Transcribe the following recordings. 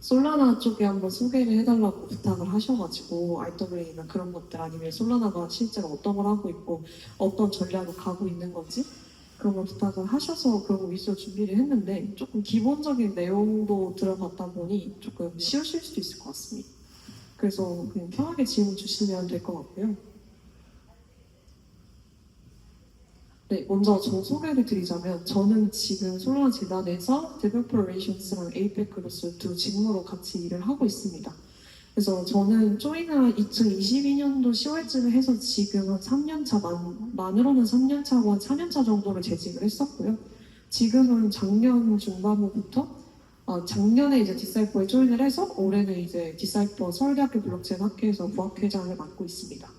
솔라나 쪽에 한번 소개를 해달라고 부탁을 하셔가지고 RWA나 그런 것들 아니면 솔라나가 실제로 어떤 걸 하고 있고 어떤 전략을 가고 있는 건지 그런 걸 부탁을 하셔서 그런 거 위주로 준비를 했는데 조금 기본적인 내용도 들어갔다 보니 조금 쉬우실 수도 있을 것 같습니다. 그래서 그냥 편하게 질문 주시면 될 것 같고요. 네, 먼저 저 소개를 드리자면 저는 지금 솔라나 재단에서 Developer Relations랑 APEC로서 두 직무로 같이 일을 하고 있습니다. 그래서 저는 조인을 2022년도 10월쯤에 해서 지금 한 3년차, 만으로는 3년차고 한 4년차 정도를 재직을 했었고요. 지금은 작년 중반부터 작년에 이제 디사이퍼에 조인을 해서 올해는 이제 디사이퍼 서울대학교 블록체인 학회에서 부학회장을 맡고 있습니다.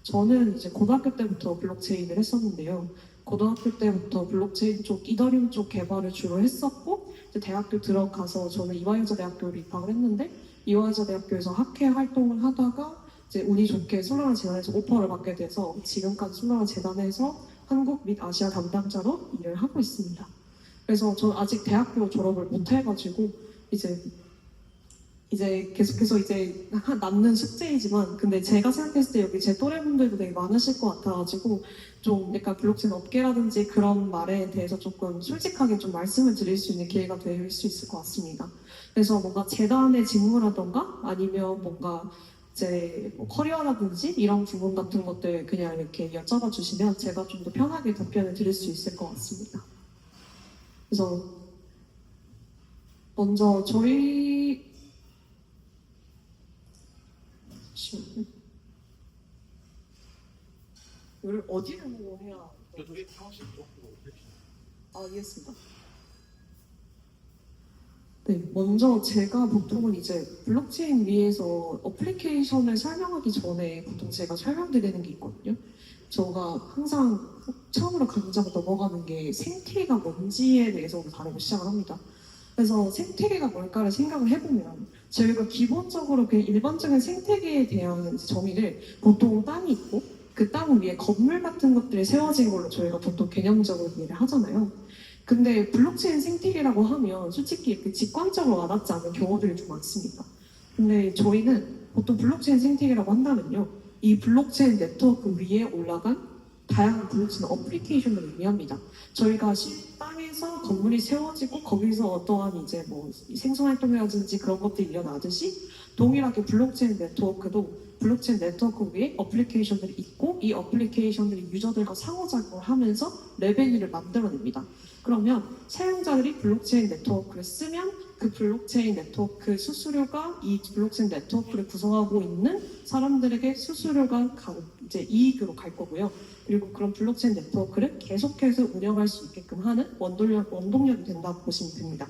저는 이제 고등학교 때부터 블록체인을 했었는데요. 고등학교 때부터 블록체인 쪽, 이더리움 쪽 개발을 주로 했었고 이제 대학교 들어가서 저는 이화여자 대학교를 입학을 했는데 이화여자 대학교에서 학회 활동을 하다가 이제 운이 좋게 솔라나 재단에서 오퍼를 받게 돼서 지금까지 솔라나 재단에서 한국 및 아시아 담당자로 일을 하고 있습니다. 그래서 저는 아직 대학교 졸업을 못 해가지고 이제 계속해서 이제 남는 숙제이지만 근데 제가 생각했을 때 여기 제 또래분들도 되게 많으실 것 같아가지고 좀 약간 블록체인 업계라든지 그런 말에 대해서 조금 솔직하게 좀 말씀을 드릴 수 있는 기회가 될 수 있을 것 같습니다. 그래서 뭔가 재단의 직무라던가 아니면 뭔가 제 뭐 커리어라든지 이런 부분 같은 것들 그냥 이렇게 여쭤봐 주시면 제가 좀 더 편하게 답변을 드릴 수 있을 것 같습니다. 그래서 먼저 저희 이걸 어디를 보고 해야? 저쪽에 사무실 쪽으로 이해했습니다. 네, 먼저 제가 보통은 이제 블록체인 위에서 어플리케이션을 설명하기 전에 보통 제가 설명드리는 게 있거든요. 저가 항상 처음으로 강좌가 넘어가는 게 생태계가 뭔지에 대해서 다루고 시작을 합니다. 그래서 생태계가 뭘까를 생각을 해보면 저희가 기본적으로 그냥 일반적인 생태계에 대한 정의를 보통 땅이 있고 그 땅 위에 건물 같은 것들이 세워진 걸로 저희가 보통 개념적으로 이해를 하잖아요. 근데 블록체인 생태계라고 하면 솔직히 이렇게 직관적으로 와닿지 않는 경우들이 좀 많습니다. 근데 저희는 보통 블록체인 생태계라고 한다면요. 이 블록체인 네트워크 위에 올라간 다양한 블록체인 어플리케이션을 의미합니다. 저희가 땅에서 건물이 세워지고 거기서 어떠한 이제 뭐 생성활동이라든지 그런 것들이 일어나듯이 동일하게 블록체인 네트워크도 블록체인 네트워크 위에 어플리케이션들이 있고 이 어플리케이션들이 유저들과 상호작용을 하면서 레베뉴를 만들어냅니다. 그러면 사용자들이 블록체인 네트워크를 쓰면 그 블록체인 네트워크 수수료가 이 블록체인 네트워크를 구성하고 있는 사람들에게 수수료가 이제 이익으로 갈 거고요. 그리고 그런 블록체인 네트워크를 계속해서 운영할 수 있게끔 하는 원동력이 된다고 보시면 됩니다.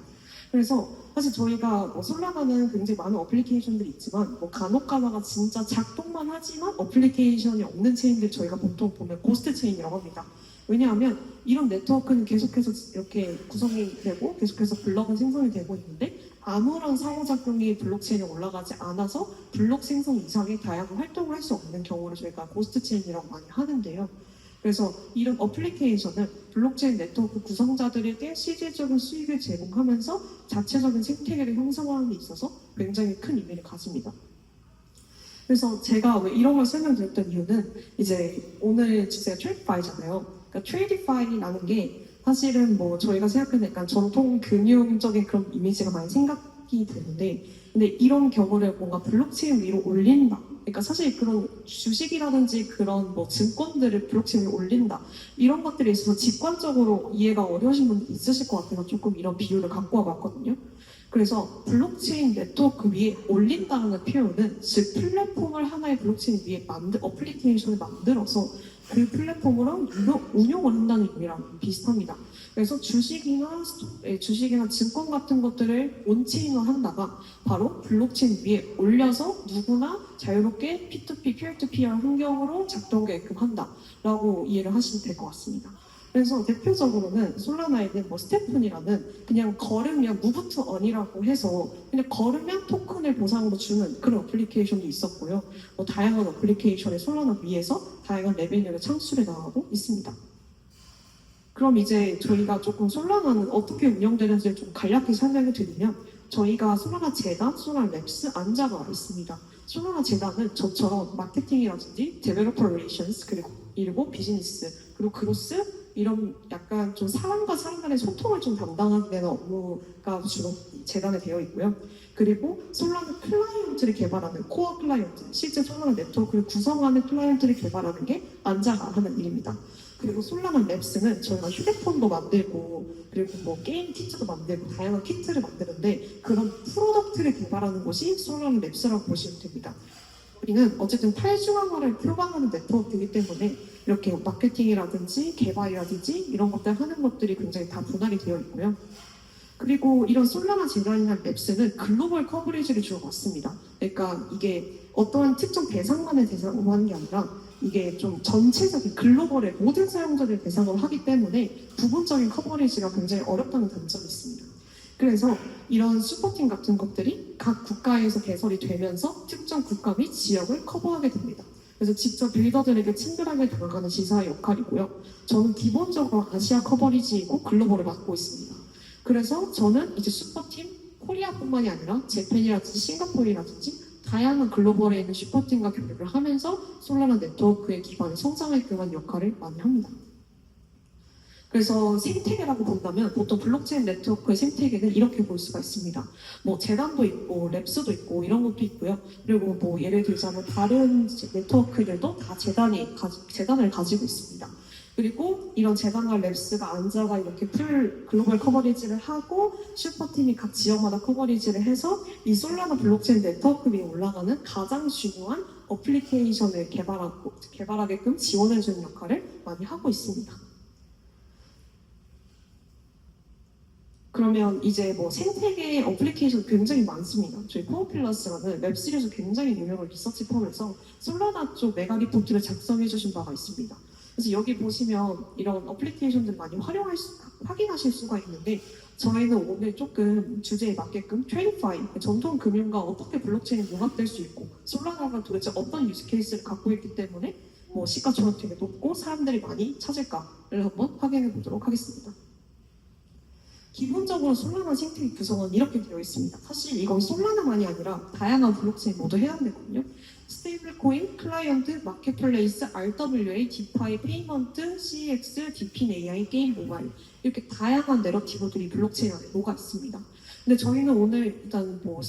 그래서 사실 저희가 솔라나는 굉장히 많은 어플리케이션들이 있지만 간혹 가다가 진짜 작동만 하지만 어플리케이션이 없는 체인들 저희가 보통 보면 고스트 체인이라고 합니다. 왜냐하면 이런 네트워크는 계속해서 이렇게 구성이 되고 계속해서 블록은 생성이 되고 있는데 아무런 상호작용이 블록체인에 올라가지 않아서 블록 생성 이상의 다양한 활동을 할 수 없는 경우를 저희가 고스트 체인이라고 많이 하는데요. 그래서 이런 어플리케이션은 블록체인 네트워크 구성자들에게 실질적인 수익을 제공하면서 자체적인 생태계를 형성하는 데 있어서 굉장히 큰 의미를 가집니다. 그래서 제가 왜 이런 걸 설명드렸던 이유는 이제 오늘 주제가 트레이디파이잖아요. 그러니까 트레이디파이라는 게 사실은 뭐 저희가 생각하는 약간 전통 금융적인 그런 이미지가 많이 생각이 되는데 근데 이런 경우를 뭔가 블록체인 위로 올린다. 그러니까 사실 그런 주식이라든지 그런 뭐 증권들을 블록체인 위로 올린다. 이런 것들에 있어서 직관적으로 이해가 어려우신 분들이 있으실 것 같아서 조금 이런 비유를 갖고 와봤거든요. 그래서 블록체인 네트워크 위에 올린다는 표현은 즉 플랫폼을 하나의 블록체인 위에 어플리케이션을 만들어서 그 플랫폼으로 운용을 한다는 의미랑 비슷합니다. 그래서 주식이나 증권 같은 것들을 온체인화 한다가 바로 블록체인 위에 올려서 누구나 자유롭게 P2P, Peer-to-Peer 환경으로 작동하게끔 한다라고 이해를 하시면 될 것 같습니다. 그래서 대표적으로는 솔라나에는 스테픈이라는 그냥 걸으면 move to earn이라고 해서 그냥 걸으면 토큰을 보상으로 주는 그런 어플리케이션도 있었고요. 다양한 어플리케이션의 솔라나 위에서 다양한 레베뉴를 창출해 나가고 있습니다. 그럼 이제 저희가 조금 솔라나는 어떻게 운영되는지를 좀 간략히 설명을 드리면 저희가 솔라나 재단, 솔라나 랩스, 안자가 있습니다. 솔라나 재단은 저처럼 마케팅이라든지 데벨로퍼 릴레이션스 그리고 비즈니스 그리고 그로스 이런 약간 좀 사람과 사람 간의 소통을 좀 담당하게 되는 업무가 주로 재단에 되어 있고요. 그리고 솔라나 클라이언트를 개발하는 코어 클라이언트, 실제 솔라나 네트워크를 구성하는 클라이언트를 개발하는 게 안자가 하는 일입니다. 그리고 솔라나 랩스는 저희가 휴대폰도 만들고 그리고 뭐 게임 키트도 만들고 다양한 키트를 만드는데 그런 프로덕트를 개발하는 곳이 솔라나 랩스라고 보시면 됩니다. 우리는 어쨌든 탈중앙화를 표방하는 네트워크이기 때문에 이렇게 마케팅이라든지 개발이라든지 이런 것들 하는 것들이 굉장히 다 분할이 되어 있고요. 그리고 이런 솔라나 재단이나 랩스는 글로벌 커버리지를 주로 받습니다. 그러니까 이게 어떠한 특정 대상만을 대상으로 하는 게 아니라 이게 좀 전체적인 글로벌의 모든 사용자들 대상으로 하기 때문에 부분적인 커버리지가 굉장히 어렵다는 단점이 있습니다. 그래서 이런 슈퍼팀 같은 것들이 각 국가에서 개설이 되면서 특정 국가 및 지역을 커버하게 됩니다. 그래서 직접 빌더들에게 친근하게 다가가는 지사의 역할이고요. 저는 기본적으로 아시아 커버리지이고 글로벌을 맡고 있습니다. 그래서 저는 이제 슈퍼팀 코리아뿐만이 아니라 재팬이라든지 싱가포르라든지 다양한 글로벌에 있는 슈퍼팀과 교류를 하면서 솔라나 네트워크의 기반을 성장하게끔 한 역할을 많이 합니다. 그래서 생태계라고 본다면 보통 블록체인 네트워크의 생태계는 이렇게 볼 수가 있습니다. 뭐 재단도 있고 랩스도 있고 이런 것도 있고요. 그리고 뭐 예를 들자면 다른 네트워크들도 다 재단을 가지고 있습니다. 그리고 이런 재단과 랩스가 안자가 이렇게 풀 글로벌 커버리지를 하고 슈퍼팀이 각 지역마다 커버리지를 해서 이 솔라나 블록체인 네트워크 위에 올라가는 가장 중요한 어플리케이션을 개발하게끔 지원해주는 역할을 많이 하고 있습니다. 그러면 이제 뭐 생태계 어플리케이션 굉장히 많습니다. 저희 포어필러스라는 웹시리즈 굉장히 유명한 리서치 펌에서 솔라나 쪽 메가 리포트를 작성해 주신 바가 있습니다. 그래서 여기 보시면 이런 어플리케이션들 많이 확인하실 수가 있는데 저희는 오늘 조금 주제에 맞게끔 트레이드파이, 전통 금융과 어떻게 블록체인이 융합될 수 있고 솔라나가 도대체 어떤 유즈 케이스를 갖고 있기 때문에 뭐 시가총액 되게 높고 사람들이 많이 찾을까를 한번 확인해 보도록 하겠습니다. 기본적으로 솔라나 생태계 구성은 이렇게 되어 있습니다. 사실 이건 솔라나만이 아니라 다양한 블록체인 모두 해당되거든요. 스테이블 코인, 클라이언트, 마켓플레이스, RWA, 디파이, 페이먼트, CX, 디핀 AI, 게임 모바일 이렇게 다양한 내러티브들이 블록체인 안에 녹아 있습니다. 근데 저희는 오늘 일단 뭐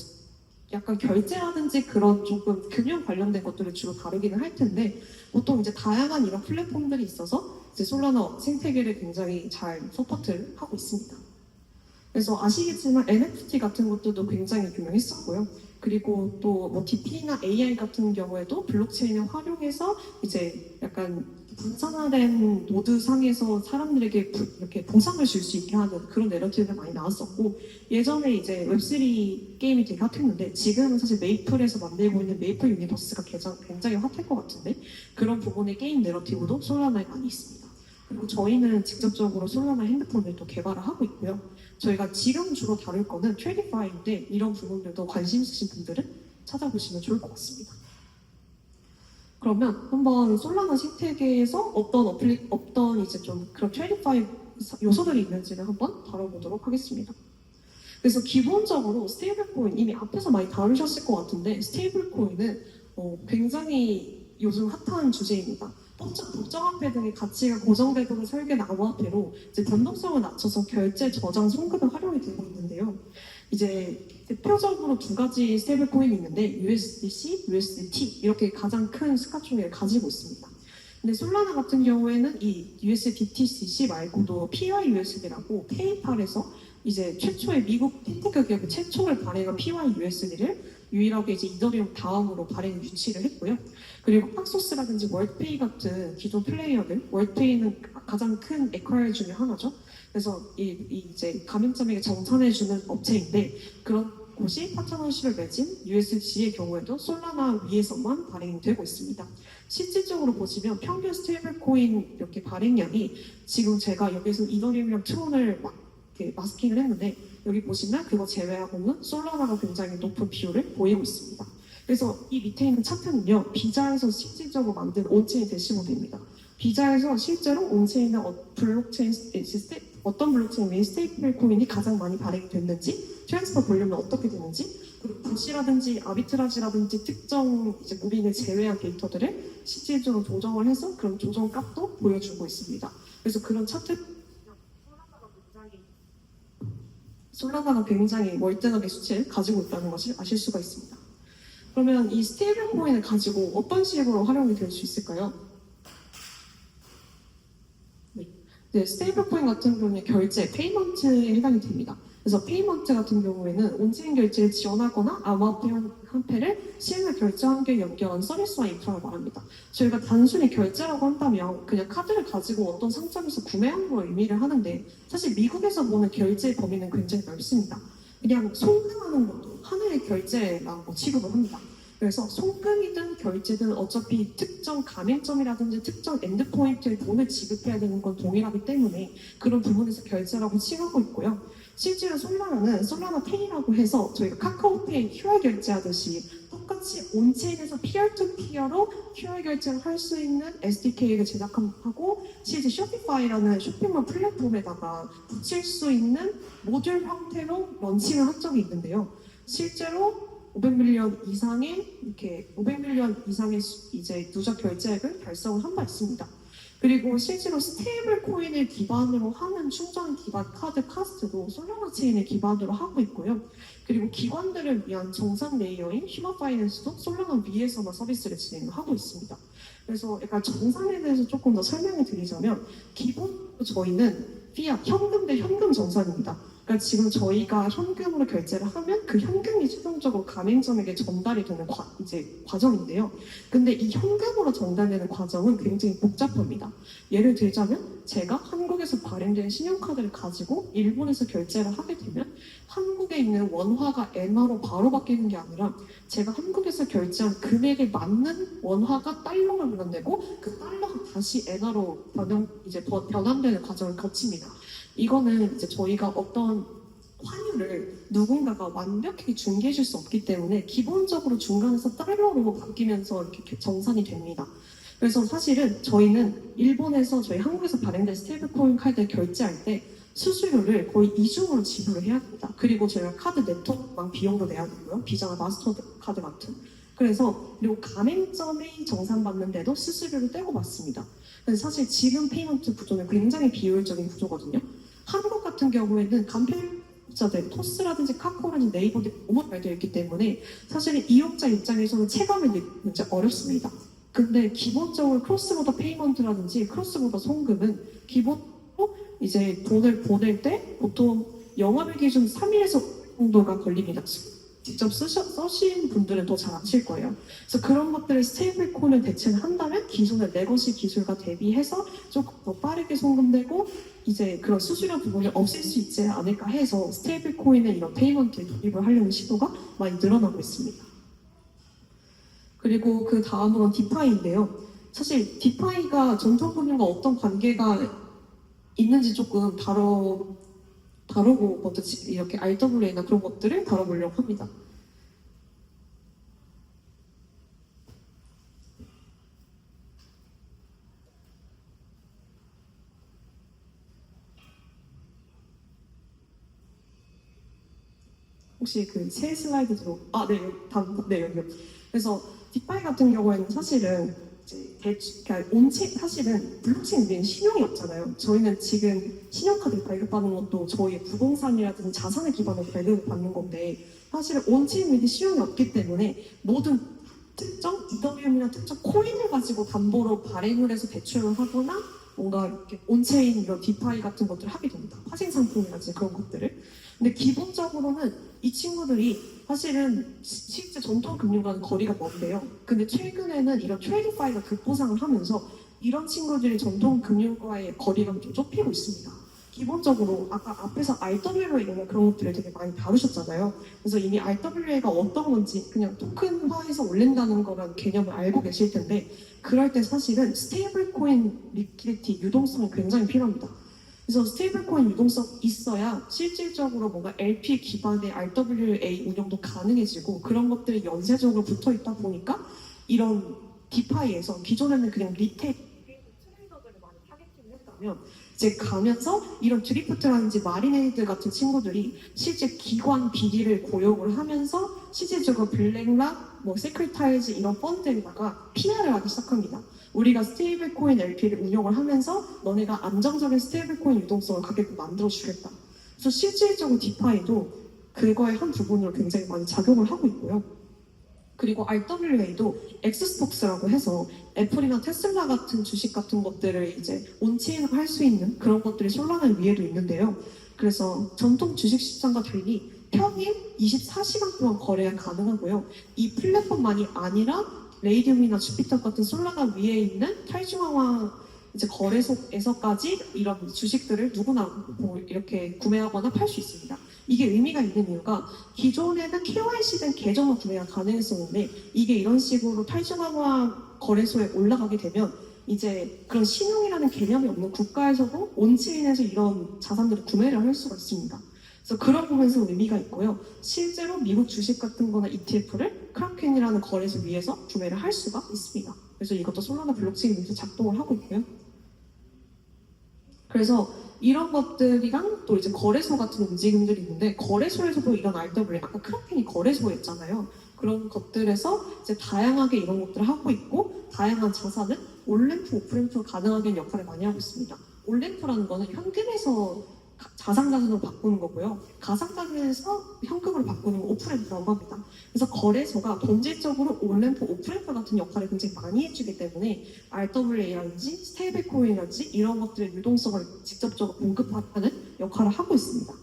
약간 결제라든지 그런 조금 금융 관련된 것들을 주로 다루기는 할 텐데 보통 이제 다양한 이런 플랫폼들이 있어서 이제 솔라나 생태계를 굉장히 잘 서포트를 하고 있습니다. 그래서 아시겠지만 NFT 같은 것들도 굉장히 유명했었고요. 그리고 또 뭐 DP나 AI 같은 경우에도 블록체인을 활용해서 이제 약간 분산화된 노드 상에서 사람들에게 이렇게 보상을 줄 수 있게 하는 그런 내러티브가 많이 나왔었고 예전에 이제 웹3 게임이 되게 핫했는데 지금은 사실 메이플에서 만들고 있는 메이플 유니버스가 굉장히 핫할 것 같은데 그런 부분의 게임 내러티브도 솔라나에 많이 있습니다. 그리고 저희는 직접적으로 솔라나 핸드폰을 또 개발을 하고 있고요. 저희가 지금 주로 다룰 거는 트레이디파이인데 이런 부분들도 관심 있으신 분들은 찾아보시면 좋을 것 같습니다. 그러면 한번 솔라나 생태계에서 어떤 이제 좀 그런 트레이디파이 요소들이 있는지를 한번 다뤄보도록 하겠습니다. 그래서 기본적으로 스테이블 코인 이미 앞에서 많이 다루셨을 것 같은데 스테이블 코인은 굉장히 요즘 핫한 주제입니다. 복잡한 배 등의 가치가 고정되도록 설계된 암호화폐로 이제 변동성을 낮춰서 결제, 저장, 송금에 활용이 되고 있는데요. 이제 대표적으로 두 가지 스테이블 코인이 있는데 USDC, USDT 이렇게 가장 큰 시가총액을 가지고 있습니다. 근데 솔라나 같은 경우에는 이 USDTCC 말고도 PYUSD라고 페이팔에서 이제 최초의 미국 핀테크 기업의 최초를 발행한 PYUSD를 유일하게 이제 이더리움 다음으로 발행 유치를 했고요. 그리고 팍소스라든지 월드페이 같은 기존 플레이어들, 월드페이는 가장 큰 에콰이어 중에 하나죠. 그래서 이제 가맹점에게 정산해주는 업체인데 그런 곳이 파트너십을 맺은 USDC의 경우에도 솔라나 위에서만 발행이 되고 있습니다. 실질적으로 보시면 평균 스테이블 코인 이렇게 발행량이 지금 제가 여기서 이더리움이랑 트론을 마스킹을 했는데 여기 보시면 그거 제외하고는 솔라나가 굉장히 높은 비율을 보이고 있습니다. 그래서 이 밑에 있는 차트는요, 비자에서 실질적으로 만든 온체인 대시보드입니다. 비자에서 실제로 온체인의 블록체인 어떤 블록체인 및 스테이블 코인이 가장 많이 발행이 됐는지 트랜스퍼 볼륨은 어떻게 되는지, 그리고 부시라든지 아비트라지라든지 특정 이제 무빙을 제외한 데이터들을 실질적으로 조정을 해서 그런 조정 값도 보여주고 있습니다. 그래서 그런 차트 솔라나가 굉장히 월등하게 수치를 가지고 있다는 것을 아실 수가 있습니다. 그러면 이 스테이블 코인을 가지고 어떤 식으로 활용이 될 수 있을까요? 네, 스테이블 코인 같은 경우는 결제, 페이먼트에 해당이 됩니다. 그래서 페이먼트 같은 경우에는 온체인 결제를 지원하거나 암호화폐 화폐를 실물 결제 환경에 연결한 서비스와 인프라를 말합니다. 저희가 단순히 결제라고 한다면 그냥 카드를 가지고 어떤 상점에서 구매하는 걸 의미를 하는데 사실 미국에서 보는 결제 범위는 굉장히 넓습니다. 그냥 송금하는 것도 하나의 결제라고 취급을 합니다. 그래서 송금이든 결제든 어차피 특정 가맹점이라든지 특정 엔드포인트에 돈을 지급해야 되는 건 동일하기 때문에 그런 부분에서 결제라고 칭하고 있고요. 실제로 솔라나는 솔라나 페이라고 해서 저희가 카카오페이 QR 결제하듯이 똑같이 온체인에서 피어2피어로 QR 결제를 할 수 있는 SDK를 제작하고 실제 쇼피파이라는 쇼핑몰 플랫폼에다가 붙일 수 있는 모듈 형태로 런칭을 한 적이 있는데요. 실제로 500밀리언 이상의 이제 누적 결제액을 달성을 한 바 있습니다. 그리고 실제로 스테이블 코인을 기반으로 하는 충전 기반 카드 카스트도 솔라나 체인을 기반으로 하고 있고요. 그리고 기관들을 위한 정산 레이어인 휴먼 파이낸스도 솔라나 위에서만 서비스를 진행하고 있습니다. 그래서 약간 정산에 대해서 조금 더 설명을 드리자면 기본적으로 저희는 피앗 현금 대 현금 정산입니다. 그러니까 지금 저희가 현금으로 결제를 하면 그 현금이 최종적으로 가맹점에게 전달이 되는 과정인데요. 근데 이 현금으로 전달되는 과정은 굉장히 복잡합니다. 예를 들자면 제가 한국에서 발행된 신용카드를 가지고 일본에서 결제를 하게 되면 한국에 있는 원화가 엔화로 바로 바뀌는 게 아니라 제가 한국에서 결제한 금액에 맞는 원화가 달러로 변환되고 그 달러가 다시 엔화로 변환되는 과정을 거칩니다. 이거는 이제 저희가 어떤 환율을 누군가가 완벽하게 중개해 줄 수 없기 때문에 기본적으로 중간에서 달러로 바뀌면서 이렇게 정산이 됩니다. 그래서 사실은 저희는 일본에서 저희 한국에서 발행된 스테이블코인 카드 결제할 때 수수료를 거의 이중으로 지불을 해야 됩니다. 그리고 저희가 카드 네트워크망 비용도 내야 되고요. 비자나 마스터카드 같은. 그리고 가맹점에 정산받는데도 수수료를 떼고 받습니다. 그래서 사실 지금 페이먼트 구조는 굉장히 비효율적인 구조거든요. 한국 같은 경우에는 간편자들, 토스라든지 카카오라든지 네이버들이 너무 잘 되어 있기 때문에 사실 이용자 입장에서는 체감이 굉장히 어렵습니다. 근데 기본적으로 크로스보더 페이먼트라든지 크로스보더 송금은 기본적으로 이제 돈을 보낼 때 보통 영업일 기준 3일에서 5일 정도가 걸립니다. 직접 쓰신 분들은 더 잘 아실 거예요. 그래서 그런 것들을 스테이블 코인을 대체를 한다면 기존의 레거시 기술과 대비해서 조금 더 빠르게 송금되고 이제 그런 수수료 부분을 없앨 수 있지 않을까 해서 스테이블 코인의 이런 페이먼트에 도입을 하려는 시도가 많이 늘어나고 있습니다. 그리고 그 다음으로는 디파이인데요. 사실 디파이가 전통금융과 어떤 관계가 있는지 조금 다루고 먼저 이렇게 RWA나 그런 것들을 다뤄보려고 합니다. 혹시 그 새 슬라이드 여기. 그래서 디파이 같은 경우에는 사실은 사실은 블록체인 우리는 신용이 없잖아요. 저희는 지금 신용카드 발급받는 것도 저희의 부동산이라든지 자산을 기반으로 발급받는 건데 사실은 온체인 및 신용이 없기 때문에 모든 특정 이더리움이나 특정 코인을 가지고 담보로 발행을 해서 대출을 하거나 뭔가 이렇게 온체인 이런 디파이 같은 것들을 하게 됩니다. 파생 상품이라든지 그런 것들을. 근데 기본적으로는 이 친구들이 사실은 실제 전통 금융과는 거리가 먼데요. 근데 최근에는 이런 트레이드파이가 급부상을 하면서 이런 친구들이 전통 금융과의 거리가 좀 좁히고 있습니다. 기본적으로 아까 앞에서 RWA나 그런 것들을 되게 많이 다루셨잖아요. 그래서 이미 RWA가 어떤 건지 그냥 토큰화해서 올린다는 거라는 개념을 알고 계실 텐데 그럴 때 사실은 스테이블 코인 리퀴디티 유동성이 굉장히 필요합니다. 그래서 스테이블 코인 유동성 있어야 실질적으로 뭔가 LP 기반의 RWA 운영도 가능해지고 그런 것들이 연쇄적으로 붙어 있다 보니까 이런 디파이에서 기존에는 그냥 리테일 트레이더들을 많이 타겟팅을 했다면 이제 가면서 이런 드리프트라든지 마리네이드 같은 친구들이 실제 기관 비리를 고용을 하면서 실질적으로 블랙락, 뭐 세크리타이즈 이런 펀드에다가 PR을 하기 시작합니다. 우리가 스테이블 코인 LP를 운용을 하면서 너네가 안정적인 스테이블 코인 유동성을 가게끔 만들어 주겠다. 그래서 실질적으로 디파이도 그거의 한 부분으로 굉장히 많이 작용을 하고 있고요. 그리고 RWA도 엑스스톡스라고 해서 애플이나 테슬라 같은 주식 같은 것들을 이제 온체인으로 할 수 있는 그런 것들이 솔라나 위에도 있는데요. 그래서 전통 주식 시장과 달리 평일 24시간 동안 거래가 가능하고요. 이 플랫폼만이 아니라 레이디움이나 주피터 같은 솔라나 위에 있는 탈중앙화 이제 거래소에서까지 이런 주식들을 누구나 뭐 이렇게 구매하거나 팔 수 있습니다. 이게 의미가 있는 이유가 기존에는 KYC된 계정으로 구매가 가능했었는데 이게 이런 식으로 탈중앙화 거래소에 올라가게 되면 이제 그런 신용이라는 개념이 없는 국가에서도 온체인에서 이런 자산들을 구매를 할 수가 있습니다. 그래서 그런 부분에서 의미가 있고요. 실제로 미국 주식 같은 거나 ETF를 크라켄이라는 거래소 위에서 구매를 할 수가 있습니다. 그래서 이것도 솔라나 블록체인 위에서 작동을 하고 있고요. 그래서 이런 것들이랑 또 이제 거래소 같은 움직임들이 있는데 거래소에서도 이런 RWA, 아까 크라켄이 거래소였잖아요. 그런 것들에서 이제 다양하게 이런 것들을 하고 있고 다양한 자산을 온램프, 오프램프 가능하게 역할을 많이 하고 있습니다. 온램프라는 거는 현금에서 자산으로 바꾸는 거고요. 가상자산에서 현금으로 바꾸는 거 오프램프라고 합니다. 그래서 거래소가 본질적으로 온램프, 오프램프 같은 역할을 굉장히 많이 해주기 때문에 RWA라든지 스테이블코인이라든지 이런 것들의 유동성을 직접적으로 공급하는 역할을 하고 있습니다.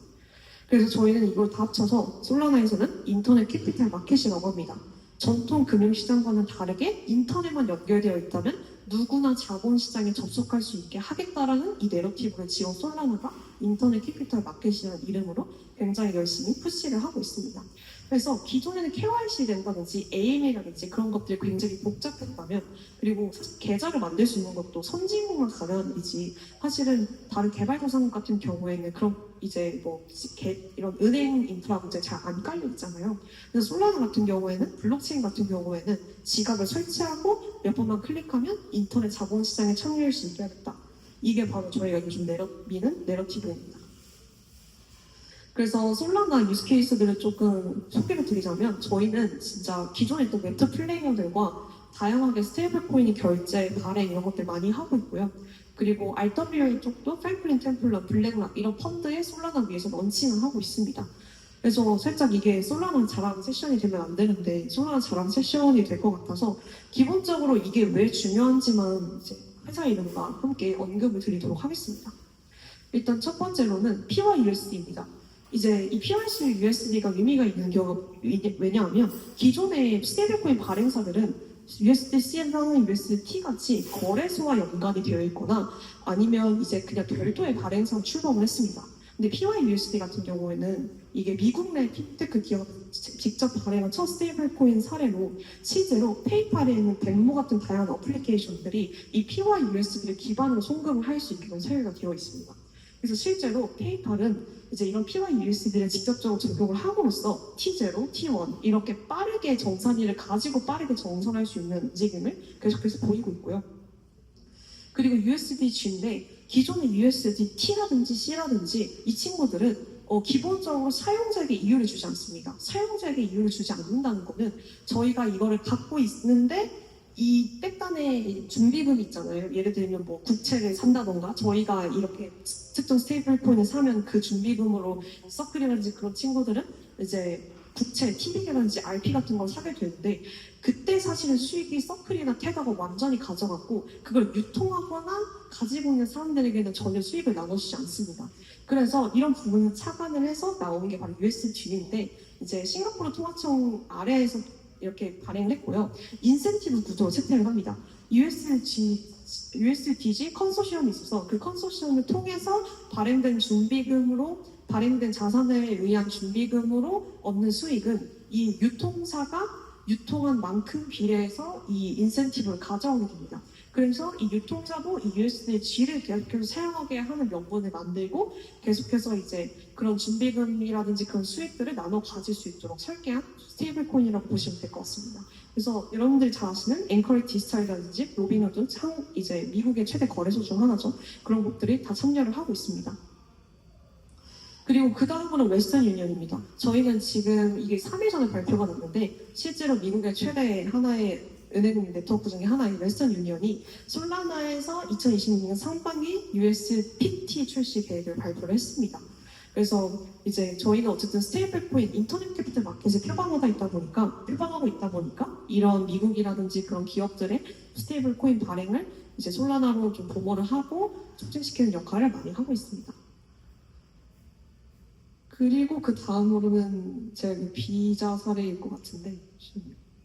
그래서 저희는 이걸 다 합쳐서 솔라나에서는 인터넷 캐피탈 마켓이라고 합니다. 전통 금융시장과는 다르게 인터넷만 연결되어 있다면 누구나 자본시장에 접속할 수 있게 하겠다라는 이 내러티브를 지원 솔라나가 인터넷 캐피탈 마켓이라는 이름으로 굉장히 열심히 푸시를 하고 있습니다. 그래서 기존에는 KYC 된다든지 AML이라든지 그런 것들이 굉장히 복잡했다면 그리고 계좌를 만들 수 있는 것도 선진국만 가능한 일이지 사실은 다른 개발도상국 같은 경우에는 그런 이제 뭐 이런 은행 인프라가 이제 잘 안 깔려 있잖아요. 그래서 솔라나 같은 경우에는 블록체인 같은 경우에는 지갑을 설치하고 몇 번만 클릭하면 인터넷 자본시장에 참여할 수 있게 하겠다. 이게 바로 저희가 요즘 미는 내러티브입니다. 그래서 솔라나 유스케이스들을 조금 소개를 드리자면 저희는 진짜 기존에 있던 웹2 플레이어들과 다양하게 스테이블 코인 결제, 발행 이런 것들 많이 하고 있고요. 그리고 RWA 쪽도 프랭클린 템플러, 블랙락 이런 펀드에 솔라나 위에서 런칭을 하고 있습니다. 그래서 살짝 이게 솔라나 자랑 세션이 되면 안 되는데 솔라나 자랑 세션이 될 것 같아서 기본적으로 이게 왜 중요한지만 이제 회사 이름과 함께 언급을 드리도록 하겠습니다. 일단 첫 번째로는 PYUSD입니다. 이제 이 PYUSD가 의미가 있는 경우 왜냐하면 기존의 스테이블코인 발행사들은 USDC나 USDT 같이 거래소와 연관이 되어 있거나 아니면 이제 그냥 별도의 발행사로 출범을 했습니다. 근데 PYUSD 같은 경우에는 이게 미국 내 핀테크 기업 직접 발행한 첫 스테이블코인 사례로 실제로 페이팔에 있는 벤모 같은 다양한 어플리케이션들이 이 PYUSD를 기반으로 송금을 할 수 있게 설계가 되어 있습니다. 그래서 실제로 페이팔은 이제 이런 PYUSD를 직접적으로 적용을 함으로써 T0, T1 이렇게 빠르게 정산일을 가지고 빠르게 정산할 수 있는 움직임을 계속해서 보이고 있고요. 그리고 USDG인데 기존의 USDT라든지 C라든지 이 친구들은 기본적으로 사용자에게 이유를 주지 않습니다. 사용자에게 이유를 주지 않는다는 거는 저희가 이거를 갖고 있는데 이 백단의 준비금이 있잖아요. 예를 들면 뭐 국채를 산다던가 저희가 이렇게 특정 스테이블 코인을 사면 그 준비금으로 서클이라든지 그런 친구들은 이제 국채, TB라든지 RP 같은 걸 사게 되는데 그때 사실은 수익이 서클이나 테다가 완전히 가져갔고 그걸 유통하거나 가지고 있는 사람들에게는 전혀 수익을 나눠주지 않습니다. 그래서 이런 부분을 착안을 해서 나온 게 바로 USDG인데 이제 싱가포르 통화청 아래에서 이렇게 발행을 했고요. 인센티브 구조로 채택을 합니다. USDG 컨소시엄이 있어서 그 컨소시엄을 통해서 발행된 자산에 의한 준비금으로 얻는 수익은 이 유통사가 유통한 만큼 비례해서 이 인센티브를 가져오게 됩니다. 그래서 이 유통자도 이 USDG를 계속해서 사용하게 하는 명분을 만들고 계속해서 이제 그런 준비금이라든지 그런 수익들을 나눠 가질 수 있도록 설계한 스테이블 코인이라고 보시면 될 것 같습니다. 그래서 여러분들이 잘 아시는 앵커리 디지털이라든지 로빈후드 이제 미국의 최대 거래소 중 하나죠. 그런 곳들이 다 참여를 하고 있습니다. 그리고 그 다음으로 웨스턴 유니언입니다. 저희는 지금 이게 3일 전에 발표가 났는데 실제로 미국의 최대 하나의 은행 네트워크 중에 하나인 웨스턴 유니언이 솔라나에서 2026년 상반기 USPT 출시 계획을 발표를 했습니다. 그래서 이제 저희는 어쨌든 스테이블 코인 인터넷 캐피탈 마켓에 표방하고 있다 보니까 이런 미국이라든지 그런 기업들의 스테이블 코인 발행을 이제 솔라나로 좀 보모를 하고 촉진시키는 역할을 많이 하고 있습니다. 그리고 그 다음으로는 제가 비자 사례일 것 같은데,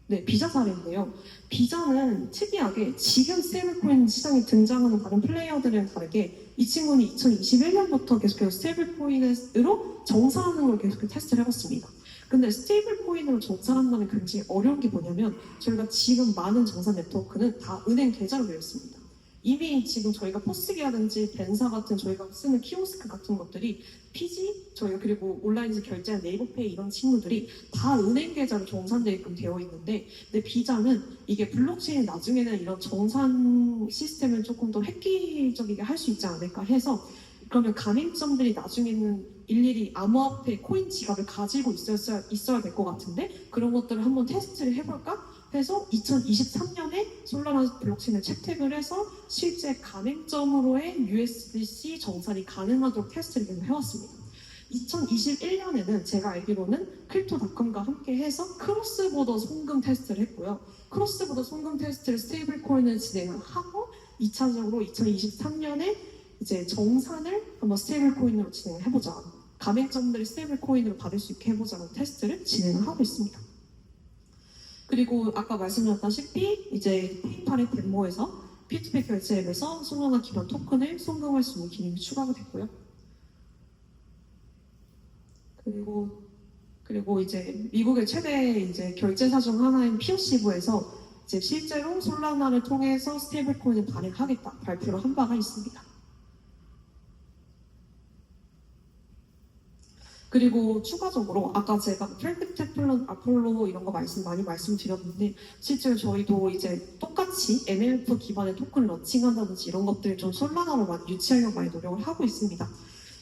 네, 비자 사례인데요. 비자는 특이하게 지금 스테이블코인 시장에 등장하는 다른 플레이어들이랑 다르게 이 친구는 2021년부터 계속해서 스테이블코인으로 정산하는 걸 계속 테스트를 해봤습니다. 근데 스테이블코인으로 정산한다는 굉장히 어려운 게 뭐냐면 저희가 지금 많은 정산 네트워크는 다 은행 계좌로 되어 있습니다. 이미 지금 저희가 포스기라든지 벤사 같은 저희가 쓰는 키오스크 같은 것들이 피지, 저희가 그리고 온라인에서 결제한 네이버페이 이런 친구들이 다 은행 계좌로 정산되게끔 되어 있는데 근데 비자는 이게 블록체인 나중에는 이런 정산 시스템을 조금 더 획기적이게 할 수 있지 않을까 해서 그러면 가맹점들이 나중에는 일일이 암호화폐 코인 지갑을 가지고 있어야 될 것 같은데 그런 것들을 한번 테스트를 해볼까? 해서 2023년에 솔라나 블록체인을 채택을 해서 실제 가맹점으로의 USDC 정산이 가능하도록 테스트를 계속 해왔습니다. 2021년에는 제가 알기로는 크립토닷컴과 함께 해서 크로스보더 송금 테스트를 했고요. 크로스보더 송금 테스트를 스테이블 코인을 진행을 하고 2차적으로 2023년에 이제 정산을 한번 스테이블 코인으로 진행을 해보자. 가맹점들이 스테이블 코인으로 받을 수 있게 해보자는 테스트를 진행을 하고 있습니다. 그리고 아까 말씀드렸다시피 이제 페이팔의 데모에서 P2P 결제 앱에서 솔라나 기반 토큰을 송금할 수 있는 기능이 추가가 됐고요. 그리고 이제 미국의 최대 이제 결제사 중 하나인 POC부에서 이제 실제로 솔라나를 통해서 스테이블 코인을 발행하겠다 발표를 한 바가 있습니다. 그리고 추가적으로 아까 제가 프레딕트 플런 아폴로 이런 거 많이 말씀드렸는데 실제로 저희도 이제 똑같이 MLF 기반의 토큰을 런칭한다든지 이런 것들을 좀 솔라나로 많이 유치하려고 많이 노력을 하고 있습니다.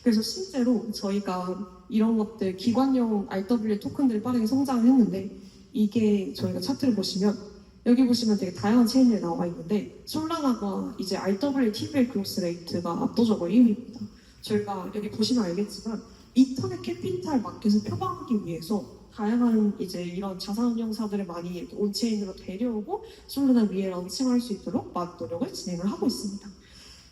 그래서 실제로 저희가 이런 것들 기관용 RW 토큰들이 빠르게 성장을 했는데 이게 저희가 차트를 보시면 여기 보시면 되게 다양한 체인들이 나와 있는데 솔라나가 이제 RW TVL 그로스 레이트가 압도적으로 1위입니다. 저희가 여기 보시면 알겠지만 인터넷 캐피탈 마켓을 표방하기 위해서 다양한 이제 이런 자산운용사들을 많이 온체인으로 데려오고 솔라나 위에 런칭할 수 있도록 많은 노력을 진행을 하고 있습니다.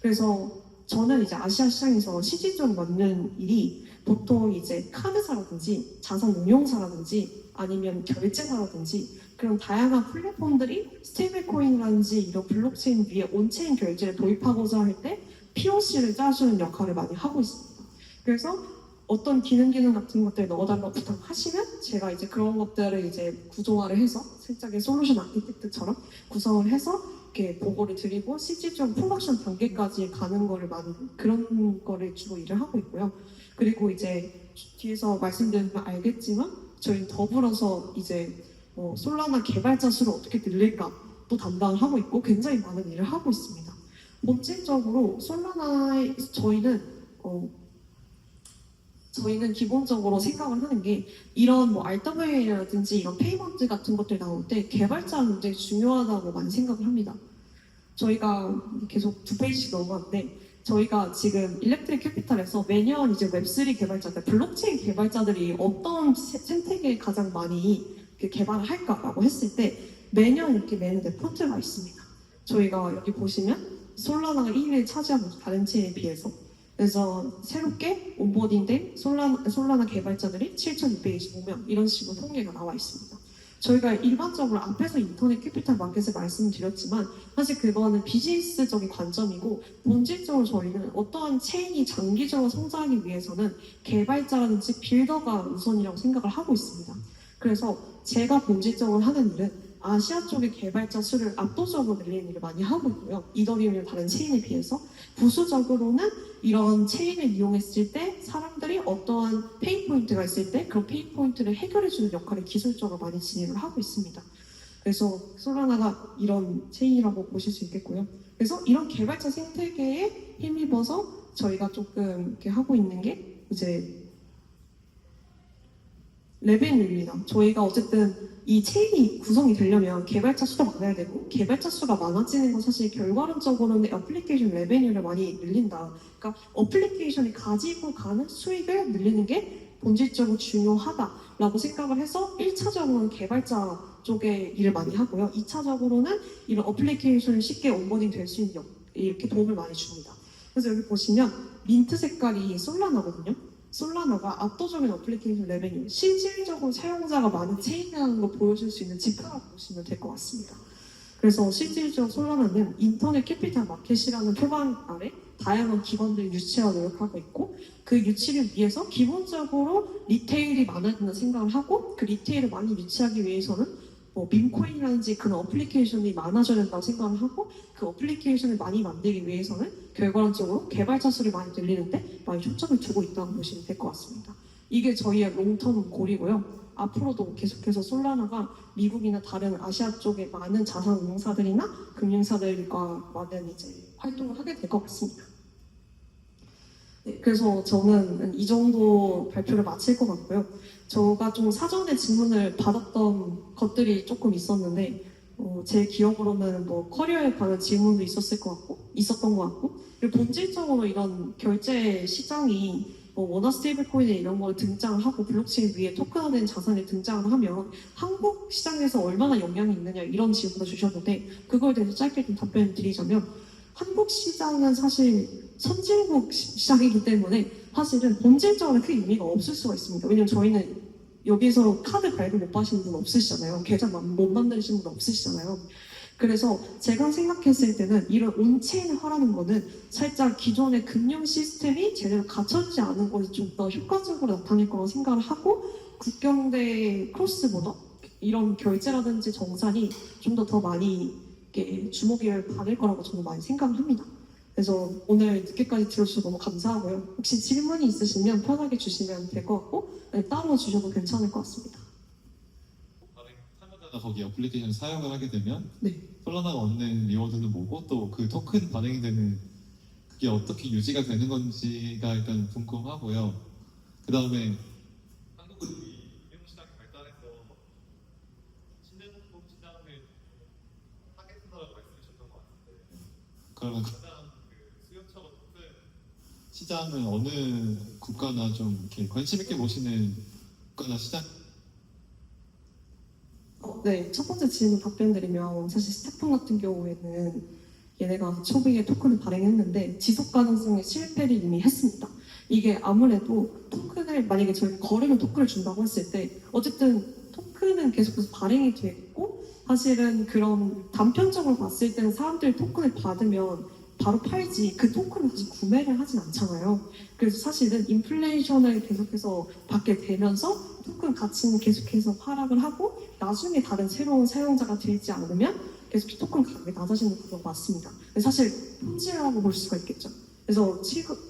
그래서 저는 이제 아시아 시장에서 실질적으로 맡는 일이 보통 이제 카드사라든지 자산운용사라든지 아니면 결제사라든지 그런 다양한 플랫폼들이 스테이블 코인이라든지 이런 블록체인 위에 온체인 결제를 도입하고자 할 때 POC를 짜주는 역할을 많이 하고 있습니다. 그래서 어떤 기능 같은 것들을 넣어달라고 부탁하시면 제가 이제 그런 것들을 이제 구조화를 해서 살짝의 솔루션 아키텍트처럼 구성을 해서 이렇게 보고를 드리고 실질적으로 프로덕션 단계까지 가는 거를 많이 그런 거를 주로 일을 하고 있고요. 그리고 이제 뒤에서 말씀드리면 알겠지만 저희는 더불어서 이제 솔라나 개발자 수를 어떻게 늘릴까 또 담당을 하고 있고 굉장히 많은 일을 하고 있습니다. 본질적으로 솔라나에 저희는 기본적으로 생각을 하는 게 이런 RWA라든지 이런 페이먼트 같은 것들 나올 때 개발자는 굉장히 중요하다고 많이 생각을 합니다. 저희가 계속 2페이지 넘어갔는데 저희가 지금 일렉트릭 캐피탈에서 매년 이제 웹3 개발자들, 블록체인 개발자들이 어떤 생태계에 가장 많이 개발을 할까라고 했을 때 매년 이렇게 내는 레포트가 있습니다. 저희가 여기 보시면 솔라나가 1위를 차지하고 다른 체인에 비해서 그래서 새롭게 온보딩된 솔라나 개발자들이 7,625명 이런 식으로 통계가 나와 있습니다. 저희가 일반적으로 앞에서 인터넷 캐피탈 마켓을 말씀드렸지만 사실 그거는 비즈니스적인 관점이고 본질적으로 저희는 어떠한 체인이 장기적으로 성장하기 위해서는 개발자라든지 빌더가 우선이라고 생각을 하고 있습니다. 그래서 제가 본질적으로 하는 일은 아시아 쪽의 개발자 수를 압도적으로 늘리는 일을 많이 하고 있고요. 이더리움이나 다른 체인에 비해서 부수적으로는 이런 체인을 이용했을 때 사람들이 어떠한 페인 포인트가 있을 때 그 페인 포인트를 해결해주는 역할을 기술적으로 많이 진행을 하고 있습니다. 그래서 솔라나가 이런 체인이라고 보실 수 있겠고요. 그래서 이런 개발자 생태계에 힘입어서 저희가 조금 이렇게 하고 있는 게 이제 레벨입니다. 저희가 어쨌든 이 체인이 구성이 되려면 개발자 수가 많아야 되고 개발자 수가 많아지는 건 사실 결과론적으로는 애플리케이션 레벨을 많이 늘린다. 그러니까 어플리케이션이 가지고 가는 수익을 늘리는 게 본질적으로 중요하다라고 생각을 해서 1차적으로는 개발자 쪽에 일을 많이 하고요. 2차적으로는 이런 어플리케이션을 쉽게 온보딩 될 수 있는 이렇게 도움을 많이 줍니다. 그래서 여기 보시면 민트 색깔이 솔라나거든요. 솔라나가 압도적인 어플리케이션 레벨이 실질적으로 사용자가 많은 체인이라는 걸 보여줄 수 있는 지표라고 보시면 될 것 같습니다. 그래서 실질적으로 솔라나는 인터넷 캐피탈 마켓이라는 표방 아래 다양한 기관들이 유치하려 노력하고 있고 그 유치를 위해서 기본적으로 리테일이 많아진다는 생각을 하고 그 리테일을 많이 유치하기 위해서는 뭐 밈코인이라든지 그런 어플리케이션이 많아져야 된다고 생각을 하고 그 어플리케이션을 많이 만들기 위해서는 결과론적으로 개발자 수를 많이 늘리는데 많이 초점을 두고 있다고 보시면 될 것 같습니다. 이게 저희의 롱텀 골이고요. 앞으로도 계속해서 솔라나가 미국이나 다른 아시아 쪽의 많은 자산 운용사들이나 금융사들과 많은 이제 활동을 하게 될 것 같습니다. 네, 그래서 저는 이 정도 발표를 마칠 것 같고요. 제가 좀 사전에 질문을 받았던 것들이 조금 있었는데 제 기억으로는 뭐 커리어에 관한 질문도 있었던 것 같고 그리고 본질적으로 이런 결제 시장이 뭐 원화 스테이블 코인에 이런 거 등장을 하고 블록체인 위에 토큰화된 자산이 등장을 하면 한국 시장에서 얼마나 영향이 있느냐 이런 질문을 주셨는데 그거에 대해서 짧게 좀 답변을 드리자면 한국 시장은 사실 선진국 시장이기 때문에 사실은 본질적으로 큰 의미가 없을 수가 있습니다. 왜냐면 저희는 여기서 카드 발급 못 받으시는 분 없으시잖아요. 계좌 못 만드시는 분 없으시잖아요. 그래서 제가 생각했을 때는 이런 온체인화라는 거는 살짝 기존의 금융 시스템이 제대로 갖춰지지 않은 것이 좀 더 효과적으로 나타날 거라고 생각을 하고 국경대 크로스보더 이런 결제라든지 정산이 좀 더 많이 이렇게 주목을 받을 거라고 저는 많이 생각을 합니다. 그래서 오늘 늦게까지 들어주셔서 너무 감사하고요. 혹시 질문이 있으시면 편하게 주시면 될 것 같고 따로 주셔도 괜찮을 것 같습니다. 다른 참여자가 거기 어플리케이션 사용을 하게 되면 네. 솔라나가 얻는 리워드는 뭐고 또 그 토큰 반응이 되는 그게 어떻게 유지가 되는 건지가 일단 궁금하고요. 그 다음에 한국은 금융시장이 발달해서 신제품 시장을 타겟한다고 말씀하셨던 것 같은데 그러면 가장 그 수요처가 높은 시장은 어느 국가나 좀 이렇게 관심 있게 보시는 국가나 시장? 네, 첫 번째 질문 답변 드리면 사실 스태폰 같은 경우에는 얘네가 초기에 토큰을 발행했는데 지속 가능성의 실패를 이미 했습니다. 이게 아무래도 토큰을 만약에 저희 거래는 토큰을 준다고 했을 때 어쨌든 토큰은 계속해서 발행이 됐고 사실은 그런 단편적으로 봤을 때는 사람들이 토큰을 받으면 바로 팔지 그 토큰을 굳이 구매를 하진 않잖아요. 그래서 사실은 인플레이션을 계속해서 받게 되면서 토큰 가치는 계속해서 하락을 하고 나중에 다른 새로운 사용자가 들지 않으면 계속 토큰 가격이 낮아지는 구조가 맞습니다. 사실 품질이라고 볼 수가 있겠죠. 그래서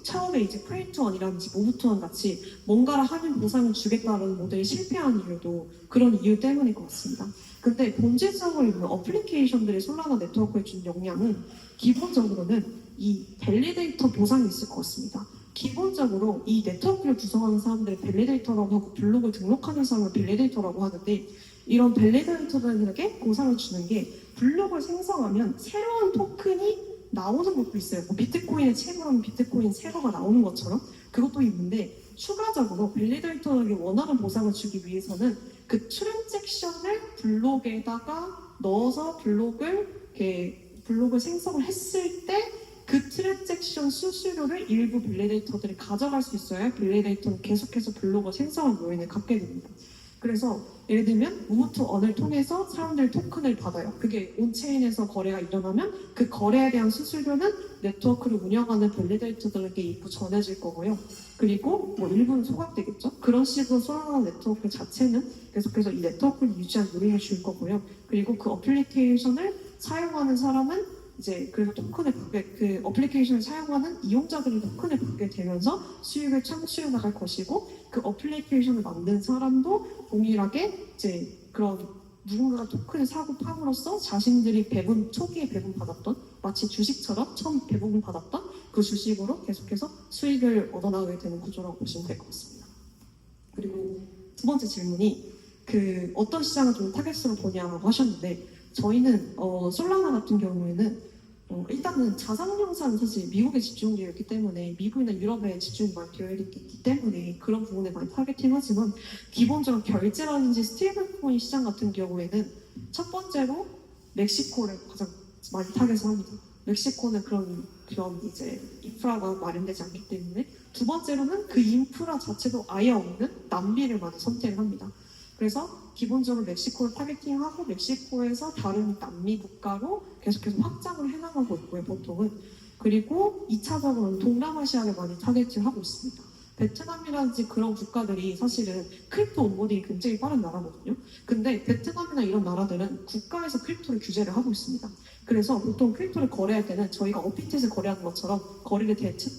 처음에 이제 프레이트원이라든지 모브투원 같이 뭔가를 하면 보상을 주겠다는 모델이 실패한 이유도 그런 이유 때문일 것 같습니다. 근데 본질적으로 있는 어플리케이션들이 솔라나 네트워크에 준 영향은 기본적으로는 이 밸리데이터 보상이 있을 것 같습니다. 기본적으로 이 네트워크를 구성하는 사람들을 밸리데이터라고 하고 블록을 등록하는 사람을 밸리데이터라고 하는데 이런 밸리데이터들에게 보상을 주는 게 블록을 생성하면 새로운 토큰이 나오는 것도 있어요. 뭐 비트코인에 채굴하면 비트코인 새거가 나오는 것처럼 그것도 있는데 추가적으로 밸리데이터에게 원하는 보상을 주기 위해서는 그 트랜잭션을 블록에다가 넣어서 블록을 생성을 했을 때 그 트랜잭션 수수료를 일부 밸리데이터들이 가져갈 수 있어야 밸리데이터는 계속해서 블록을 생성하는 요인을 갖게 됩니다. 그래서 예를 들면 무브투언을 통해서 사람들이 토큰을 받아요. 그게 온체인에서 거래가 일어나면 그 거래에 대한 수수료는 네트워크를 운영하는 밸리데이터들에게 일부 전해질 거고요. 그리고 뭐 일부는 소각되겠죠. 그런 식으로 솔라나 네트워크 자체는 계속해서 이 네트워크를 유지한 요인을 줄 거고요. 그리고 그 어플리케이션을 사용하는 사람은 이제 그 토큰을 받게, 그 어플리케이션을 사용하는 이용자들이 토큰을 받게 되면서 수익을 창출해 나갈 것이고, 그 어플리케이션을 만든 사람도 동일하게 이제 그런 누군가가 토큰을 사고 팜으로써 자신들이 초기에 배분받았던, 마치 주식처럼 처음 배분 받았던 그 주식으로 계속해서 수익을 얻어나가게 되는 구조라고 보시면 될 것 같습니다. 그리고 두 번째 질문이 그 어떤 시장을 좀 타겟으로 보냐고 하셨는데, 저희는 솔라나 같은 경우에는 일단은 자산형사는 사실 미국에 집중되어 있기 때문에, 미국이나 유럽에 집중이 많이 되어 있기 때문에 그런 부분에 많이 타겟팅하지만, 기본적으로 결제라든지 스테이블코인 시장 같은 경우에는 첫 번째로 멕시코를 가장 많이 타겟을 합니다. 멕시코는 그런 이제 인프라가 마련되지 않기 때문에. 두 번째로는 그 인프라 자체도 아예 없는 남미를 많이 선택을 합니다. 그래서 기본적으로 멕시코를 타겟팅하고 멕시코에서 다른 남미 국가로 계속해서 확장을 해나가고 있고요, 보통은. 그리고 2차적으로는 동남아시아를 많이 타겟을 하고 있습니다. 베트남이라든지 그런 국가들이 사실은 크립토 온보딩이 굉장히 빠른 나라거든요. 근데 베트남이나 이런 나라들은 국가에서 크립토를 규제를 하고 있습니다. 그래서 보통 크립토를 거래할 때는 저희가 어피텟을 거래하는 것처럼 거리를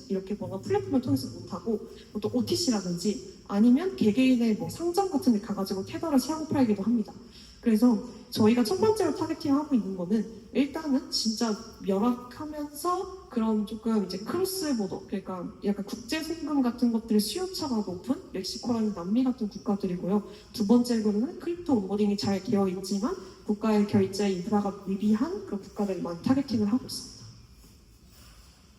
이렇게 뭔가 플랫폼을 통해서 못하고, 보통 OTC라든지 아니면 개개인의 뭐 상점 같은 데 가가지고 테더를 사고 팔기도 합니다. 그래서 저희가 첫 번째로 타겟팅하고 있는 거는 일단은 진짜 열악하면서 그런 조금 이제 크로스보더, 그러니까 약간 국제 송금 같은 것들의 수요차가 높은 멕시코라는 남미 같은 국가들이고요. 두 번째로는 크립토 온보딩이 잘 되어 있지만 국가의 결제 인프라가 미비한 그런 국가들을 많이 타겟팅을 하고 있습니다.